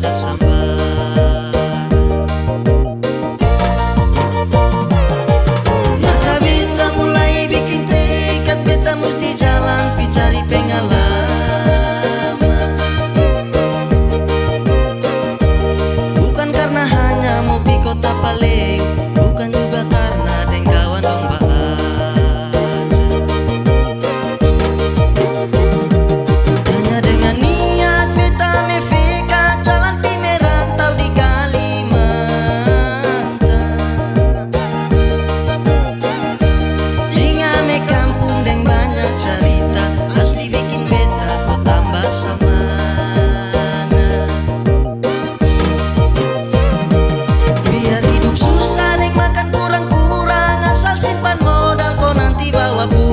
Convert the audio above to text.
rojak sambar. Maka beta mulai bikin tekad, beta mesti jalan pi cari pengalaman. Bukan karena hanya mau pi kota Paleng, bukan juga karena deng kawan dong bahaja. Hanya dengan niat beta meveka jalan pi merantau di Kalimantan. Hingga me kampung deng banyak cerita, asli bikin beta kok tambah semangat. Biar hidup susah deng makan kurang-kurang, asal simpan modal kau nanti bawa pulang.